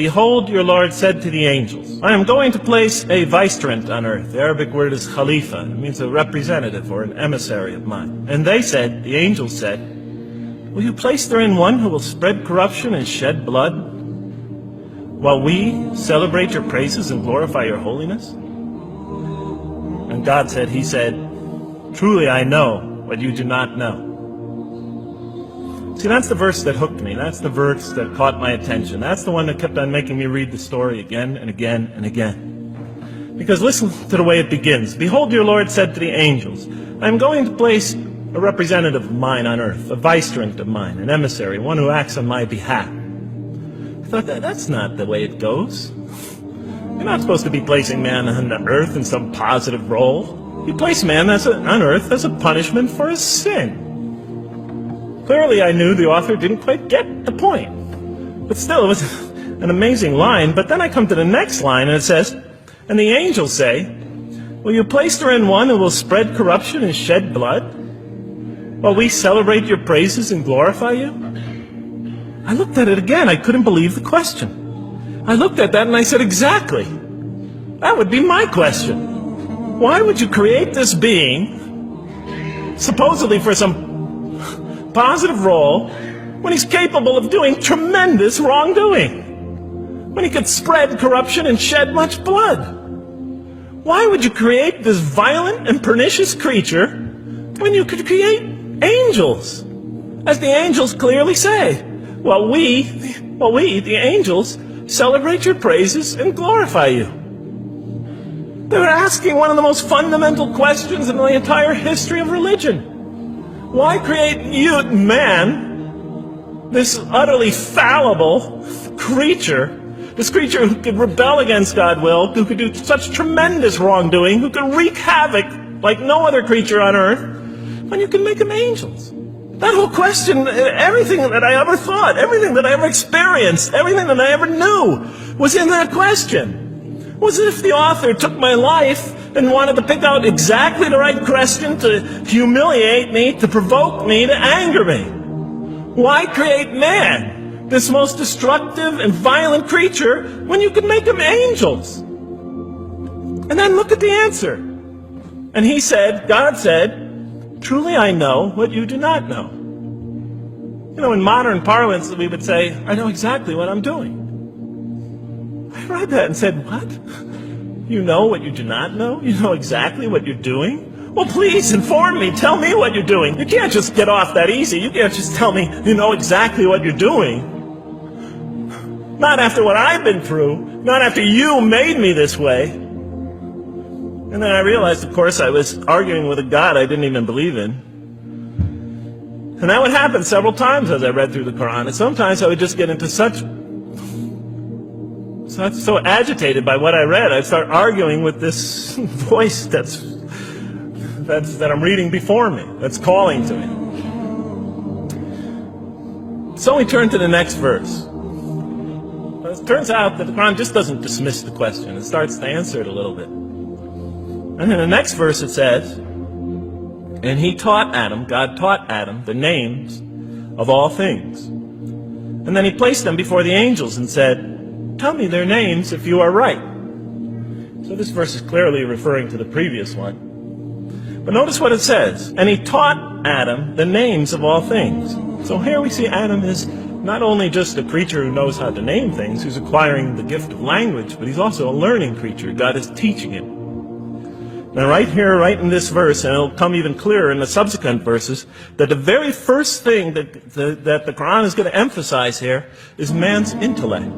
Behold, your Lord said to the angels, I am going to place a vicegerent on earth. The Arabic word is khalifa. It means a representative or an emissary of mine. And they said, the angels said, will you place therein one who will spread corruption and shed blood, while we celebrate your praises and glorify your holiness? And God said, he said, truly I know what you do not know. See, that's the verse that hooked me. That's the verse that caught my attention. That's the one that kept on making me read the story again and again and again. Because listen to the way it begins. Behold, your Lord said to the angels, I am going to place a representative of mine on earth, a vicegerent of mine, an emissary, one who acts on my behalf. I thought, that's not the way it goes. You're not supposed to be placing man on earth in some positive role. You place man on earth as a punishment for his sin. Clearly, I knew the author didn't quite get the point. But still, it was an amazing line. But then I come to the next line, and it says, and the angels say, will you place therein one who will spread corruption and shed blood, while we celebrate your praises and glorify you? I looked at it again. I couldn't believe the question. I looked at that, and I said, exactly. That would be my question. Why would you create this being, supposedly for some positive role, when he's capable of doing tremendous wrongdoing, when he could spread corruption and shed much blood? Why would you create this violent and pernicious creature when you could create angels? As the angels clearly say, well, we, the angels, celebrate your praises and glorify you. They were asking one of the most fundamental questions in the entire history of religion. Why create you, man, this utterly fallible creature, this creature who could rebel against God's will, who could do such tremendous wrongdoing, who could wreak havoc like no other creature on earth, when you can make them angels? That whole question, everything that I ever thought, everything that I ever experienced, everything that I ever knew was in that question. It was as if the author took my life and wanted to pick out exactly the right question to humiliate me, to provoke me, to anger me. Why create man, this most destructive and violent creature, when you could make them angels? And then look at the answer. And he said, God said, truly I know what you do not know. You know, in modern parlance, we would say, I know exactly what I'm doing. I read that and said, what? You know what you do not know? You know exactly what you're doing? Well, please inform me. Tell me what you're doing. You can't just get off that easy. You can't just tell me you know exactly what you're doing. Not after what I've been through. Not after you made me this way. And then I realized, of course, I was arguing with a God I didn't even believe in. And that would happen several times as I read through the Quran. And sometimes I would just get into so agitated by what I read, I'd start arguing with this voice that I'm reading before me, that's calling to me. So we turn to the next verse. It turns out that the Quran just doesn't dismiss the question. It starts to answer it a little bit. And in the next verse it says, and he taught Adam, God taught Adam, the names of all things. And then he placed them before the angels and said, tell me their names if you are right. So this verse is clearly referring to the previous one. But notice what it says. And he taught Adam the names of all things. So here we see Adam is not only just a creature who knows how to name things, who's acquiring the gift of language, but he's also a learning creature. God is teaching him. Now right here, right in this verse, and it'll come even clearer in the subsequent verses, that the very first thing that the Quran is going to emphasize here is man's intellect.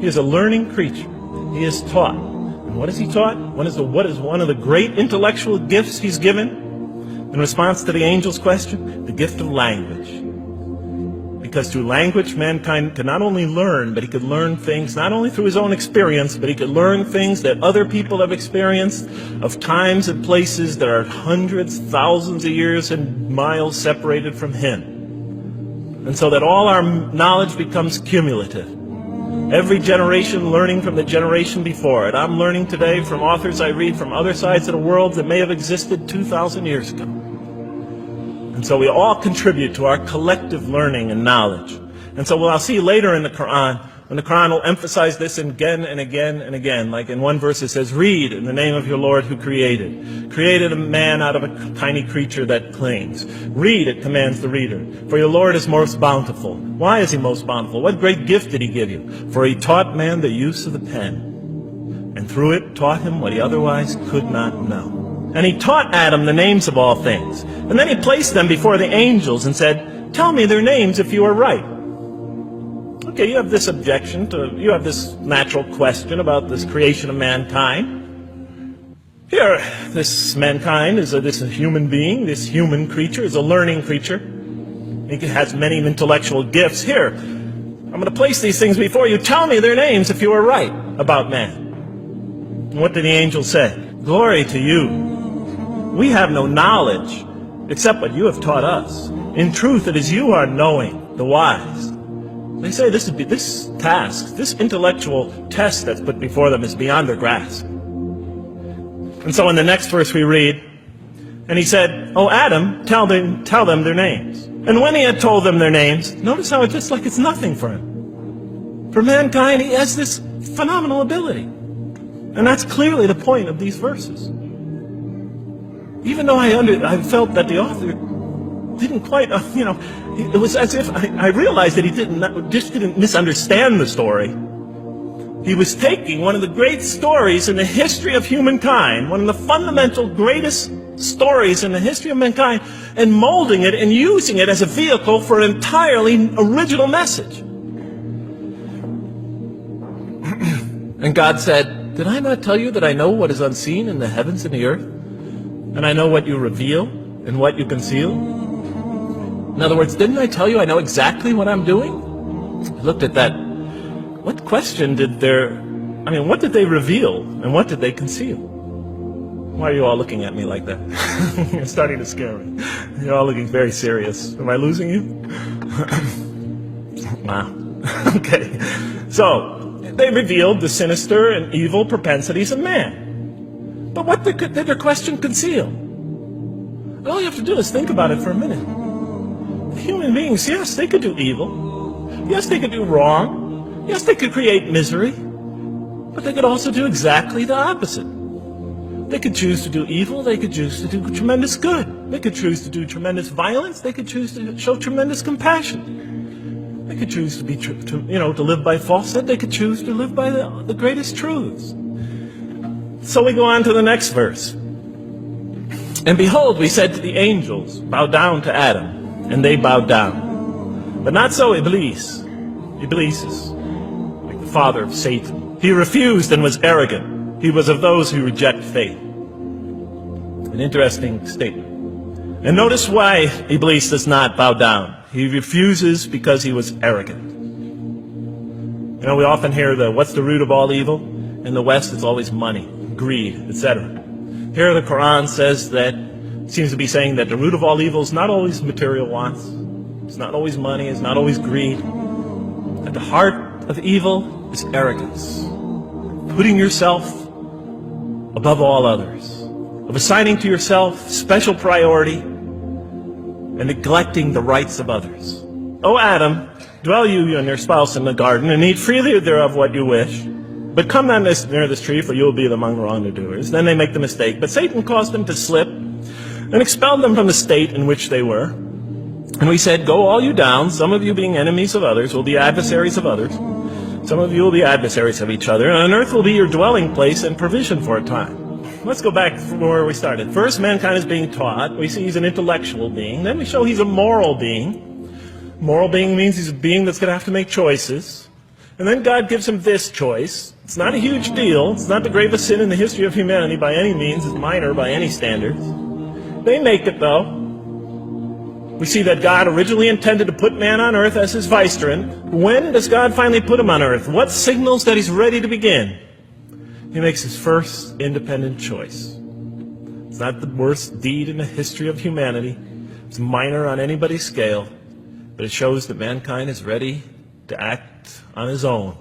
He is a learning creature. He is taught. And what is he taught? What is one of the great intellectual gifts he's given in response to the angel's question? The gift of language. Because through language, mankind can not only learn, but he could learn things not only through his own experience, but he could learn things that other people have experienced of times and places that are hundreds, thousands of years and miles separated from him. And so that all our knowledge becomes cumulative. Every generation learning from the generation before it. I'm learning today from authors I read from other sides of the world that may have existed 2,000 years ago. And so we all contribute to our collective learning and knowledge. And so what I'll see later in the Quran, And the Quran will emphasize this again and again and again. Like in one verse it says, read in the name of your Lord who created a man out of a tiny creature that clings. Read, it commands the reader. For your Lord is most bountiful. Why is he most bountiful? What great gift did he give you? For he taught man the use of the pen, and through it taught him what he otherwise could not know. And he taught Adam the names of all things. And then he placed them before the angels and said, tell me their names if you are right. Okay, you have this objection you have this natural question about this creation of mankind. Here, this mankind is this human being, this human creature is a learning creature. He has many intellectual gifts. Here, I'm going to place these things before you. Tell me their names if you are right about man. And what did the angel say? Glory to you. We have no knowledge except what you have taught us. In truth, it is you who are knowing, the wise. They say this task, this intellectual test that's put before them is beyond their grasp. And so in the next verse we read, and he said, oh Adam, tell them their names. And when he had told them their names, notice how it's just like it's nothing for him. For mankind, he has this phenomenal ability. And that's clearly the point of these verses. Even though I felt that the author didn't quite, it was as if I realized that he didn't misunderstand the story. He was taking one of the great stories in the history of humankind, one of the fundamental greatest stories in the history of mankind, and molding it and using it as a vehicle for an entirely original message. And God said, did I not tell you that I know what is unseen in the heavens and the earth? And I know what you reveal and what you conceal? In other words, didn't I tell you I know exactly what I'm doing? I looked at that. What question what did they reveal and what did they conceal? Why are you all looking at me like that? You're starting to scare me. You're all looking very serious. Am I losing you? Wow. Okay. So, they revealed the sinister and evil propensities of man. But what did their question conceal? All you have to do is think about it for a minute. Human beings, yes, they could do evil. Yes, they could do wrong. Yes, they could create misery. But they could also do exactly the opposite. They could choose to do evil. They could choose to do tremendous good. They could choose to do tremendous violence. They could choose to show tremendous compassion. They could choose to live by falsehood. They could choose to live by the greatest truths. So we go on to the next verse. And behold, we said to the angels, bow down to Adam. And they bowed down. But not so Iblis. Iblis is like the father of Satan. He refused and was arrogant. He was of those who reject faith. An interesting statement. And notice why Iblis does not bow down. He refuses because he was arrogant. We often hear what's the root of all evil? In the West, it's always money, greed, etc. Here the Quran says that, seems to be saying that the root of all evil is not always material wants. It's not always money. It's not always greed. At the heart of evil is arrogance. Putting yourself above all others. Of assigning to yourself special priority and neglecting the rights of others. O Adam, dwell you and your spouse in the garden and eat freely thereof what you wish. But come not near this tree, for you will be among the wrongdoers. Then they make the mistake. But Satan caused them to slip and expelled them from the state in which they were. And we said, go all you down, some of you being enemies of others, will be adversaries of others. Some of you will be adversaries of each other, and on earth will be your dwelling place and provision for a time. Let's go back from where we started. First, mankind is being taught. We see he's an intellectual being. Then we show he's a moral being. Moral being means he's a being that's going to have to make choices. And then God gives him this choice. It's not a huge deal. It's not the gravest sin in the history of humanity by any means. It's minor by any standards. They make it, though. We see that God originally intended to put man on earth as his vicegerent. When does God finally put him on earth? What signals that he's ready to begin? He makes his first independent choice. It's not the worst deed in the history of humanity. It's minor on anybody's scale. But it shows that mankind is ready to act on his own.